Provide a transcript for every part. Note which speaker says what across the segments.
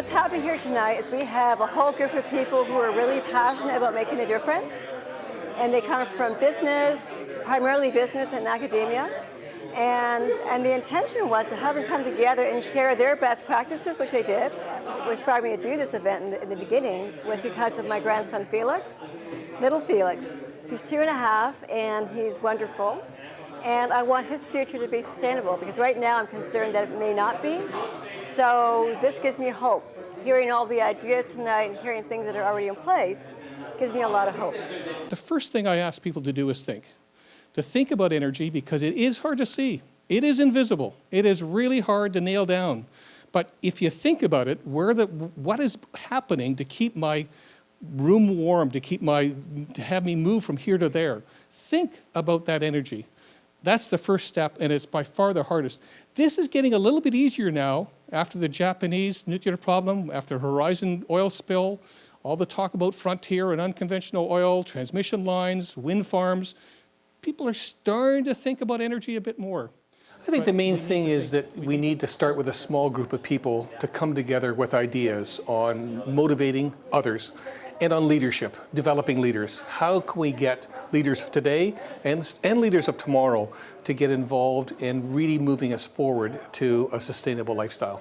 Speaker 1: what's happening here tonight is we have a whole group of people who are really passionate about making a difference. And they come from business, primarily business and academia. And the intention was to have them come together and share their best practices, which they did. What inspired me to do this event in the beginning was because of my grandson Felix, little Felix. He's 2.5 and he's wonderful. And I want his future to be sustainable because right now I'm concerned that it may not be. So this gives me hope. Hearing all the ideas tonight and hearing things that are already in place gives me a lot of hope.
Speaker 2: The first thing I ask people to do is think. To think about energy because it is hard to see. It is invisible. It is really hard to nail down. But if you think about it, what is happening to keep my room warm, to have me move from here to there? Think about that energy. That's the first step, and it's by far the hardest. This is getting a little bit easier now after the Japanese nuclear problem, after Horizon oil spill, all the talk about frontier and unconventional oil, transmission lines, wind farms. People are starting to think about energy a bit more.
Speaker 3: I think the main thing is that we need to start with a small group of people to come together with ideas on motivating others and on leadership, developing leaders. How can we get leaders of today and leaders of tomorrow to get involved in really moving us forward to a sustainable lifestyle?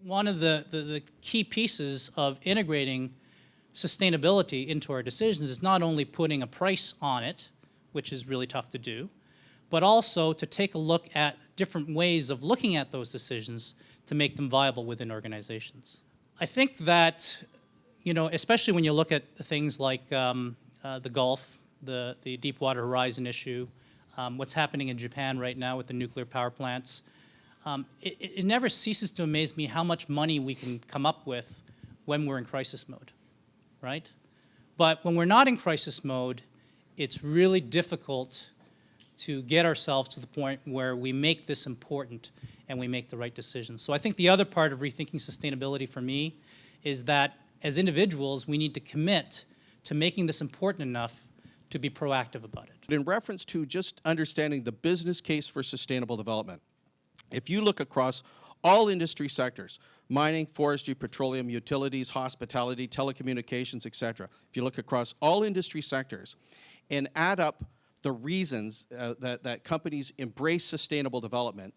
Speaker 4: One of the key pieces of integrating sustainability into our decisions is not only putting a price on it, which is really tough to do, but also to take a look at different ways of looking at those decisions to make them viable within organizations. I think that, especially when you look at things like the Gulf, the Deepwater Horizon issue, what's happening in Japan right now with the nuclear power plants, it never ceases to amaze me how much money we can come up with when we're in crisis mode, right? But when we're not in crisis mode, it's really difficult to get ourselves to the point where we make this important and we make the right decisions. So I think the other part of rethinking sustainability for me is that as individuals, we need to commit to making this important enough to be proactive about it.
Speaker 5: In reference to just understanding the business case for sustainable development, if you look across all industry sectors, mining, forestry, petroleum, utilities, hospitality, telecommunications, etc., if you look across all industry sectors and add up the reasons that companies embrace sustainable development,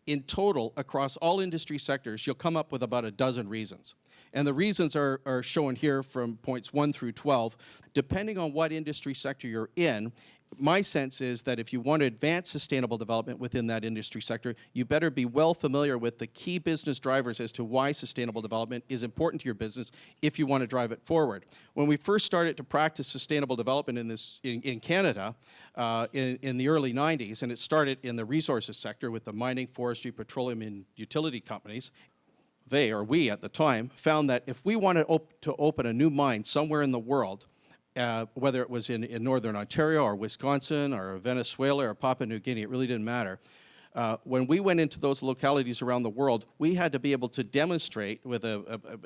Speaker 5: in total, across all industry sectors, you'll come up with about a dozen reasons. And the reasons are shown here from points 1 through 12. Depending on what industry sector you're in, my sense is that if you want to advance sustainable development within that industry sector, you better be well familiar with the key business drivers as to why sustainable development is important to your business if you want to drive it forward. When we first started to practice sustainable development in Canada in the early 90s, and it started in the resources sector with the mining, forestry, petroleum, and utility companies, they, or we at the time, found that if we wanted to open a new mine somewhere in the world, whether it was in northern Ontario or Wisconsin or Venezuela or Papua New Guinea, it really didn't matter. When we went into those localities around the world, we had to be able to demonstrate with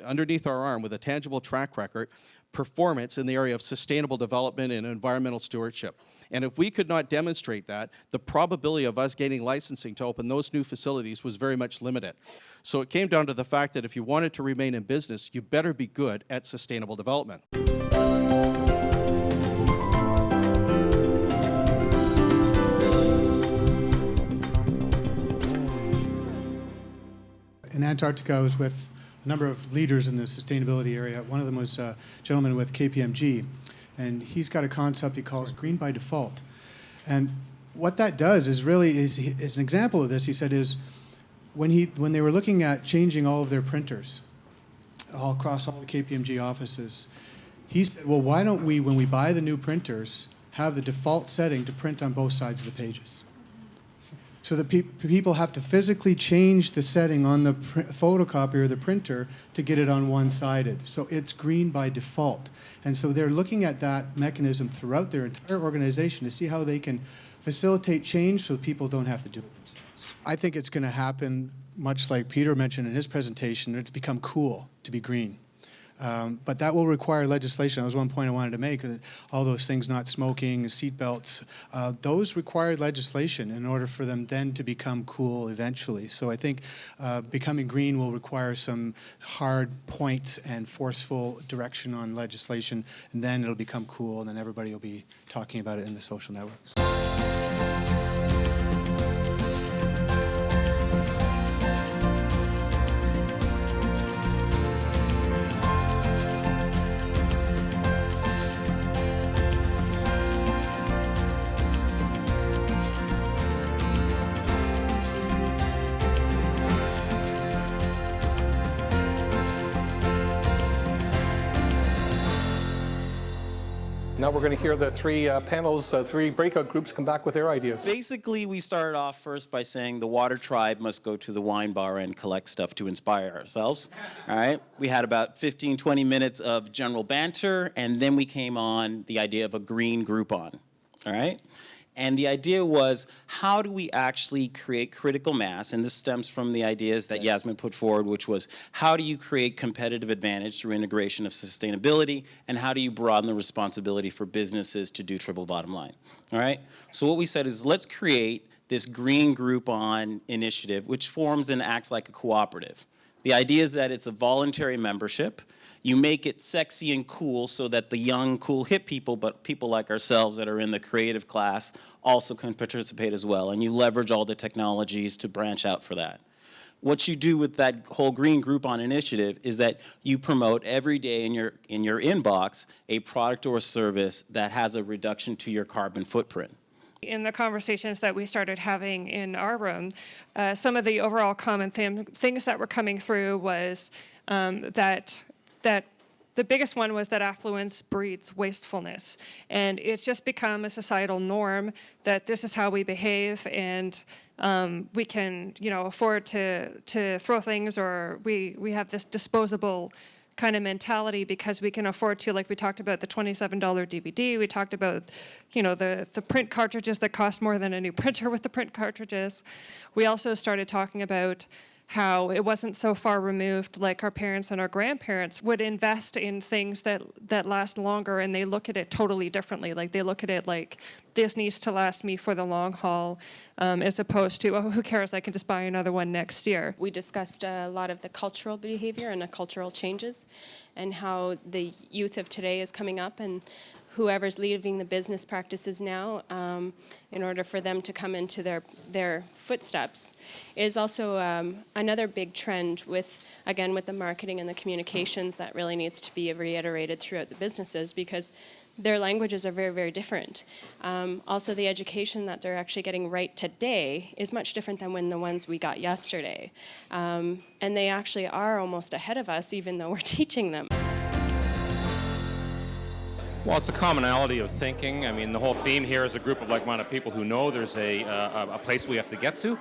Speaker 5: underneath our arm with a tangible track record performance in the area of sustainable development and environmental stewardship. And if we could not demonstrate that, the probability of us gaining licensing to open those new facilities was very much limited. So it came down to the fact that if you wanted to remain in business, you better be good at sustainable development.
Speaker 6: In Antarctica, I was with a number of leaders in the sustainability area. One of them was a gentleman with KPMG, and he's got a concept he calls green by default. And what that does is really is an example of this. He said is when they were looking at changing all of their printers all across all the KPMG offices, he said, well, why don't we, when we buy the new printers, have the default setting to print on both sides of the pages? So that people have to physically change the setting on the photocopier or the printer to get it on one-sided. So it's green by default. And so they're looking at that mechanism throughout their entire organization to see how they can facilitate change so people don't have to do it themselves. I think it's going to happen, much like Peter mentioned in his presentation, it's become cool to be green. But that will require legislation. That was one point I wanted to make. That all those things, not smoking, seat belts, those require legislation in order for them then to become cool eventually. So I think becoming green will require some hard points and forceful direction on legislation, and then it'll become cool, and then everybody will be talking about it in the social networks.
Speaker 3: Now we're going to hear the three panels, three breakout groups come back with their ideas.
Speaker 7: Basically, we started off first by saying the water tribe must go to the wine bar and collect stuff to inspire ourselves. All right. We had about 15, 20 minutes of general banter, and then we came on the idea of a green Groupon. All right. And the idea was, how do we actually create critical mass? And this stems from the ideas that Yasmin put forward, which was, how do you create competitive advantage through integration of sustainability? And how do you broaden the responsibility for businesses to do triple bottom line? All right? So what we said is, let's create this green Groupon initiative, which forms and acts like a cooperative. The idea is that it's a voluntary membership. You make it sexy and cool so that the young, cool, hip people, but people like ourselves that are in the creative class, also can participate as well. And you leverage all the technologies to branch out for that. What you do with that whole green Groupon initiative is that you promote every day in your inbox a product or a service that has a reduction to your carbon footprint.
Speaker 8: In the conversations that we started having in our room, some of the overall common things that were coming through was that the biggest one was that affluence breeds wastefulness. And it's just become a societal norm that this is how we behave, and we can, afford to throw things, or we have this disposable kind of mentality because we can afford to, like we talked about the $27 DVD, we talked about, the print cartridges that cost more than a new printer with the print cartridges. We also started talking about how it wasn't so far removed, like our parents and our grandparents would invest in things that last longer, and they look at it totally differently. Like, they look at it like, this needs to last me for the long haul, as opposed to, oh, who cares, I can just buy another one next year.
Speaker 9: We discussed a lot of the cultural behavior and the cultural changes, and how the youth of today is coming up, and whoever's leading the business practices now, in order for them to come into their footsteps, is also another big trend with the marketing and the communications that really needs to be reiterated throughout the businesses, because their languages are very, very different. Also, the education that they're actually getting right today is much different than the ones we got yesterday. And they actually are almost ahead of us, even though we're teaching them.
Speaker 10: Well, it's a commonality of thinking. I mean, the whole theme here is a group of like-minded people who know there's a place we have to get to.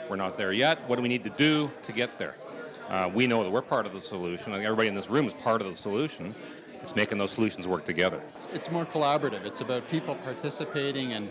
Speaker 10: We're not there yet. What do we need to do to get there? We know that we're part of the solution. Everybody in this room is part of the solution. It's making those solutions work together.
Speaker 11: It's more collaborative. It's about people participating and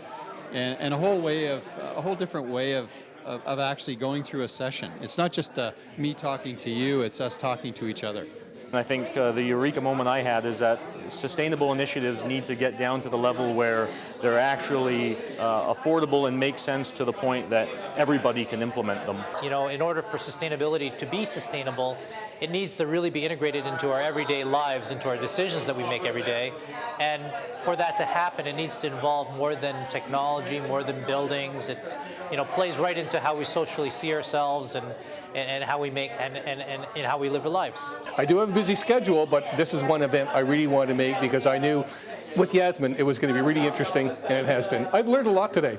Speaker 11: a whole different way of actually going through a session. It's not just me talking to you, it's us talking to each other.
Speaker 12: I think the eureka moment I had is that sustainable initiatives need to get down to the level where they're actually affordable and make sense to the point that everybody can implement them.
Speaker 13: In order for sustainability to be sustainable, it needs to really be integrated into our everyday lives, into our decisions that we make every day. And for that to happen, it needs to involve more than technology, more than buildings. It's, plays right into how we socially see ourselves and how we make and how we live our lives.
Speaker 3: I do have a busy schedule, but this is one event I really wanted to make because I knew with Yasmin it was going to be really interesting, and it has been. I've learned a lot today.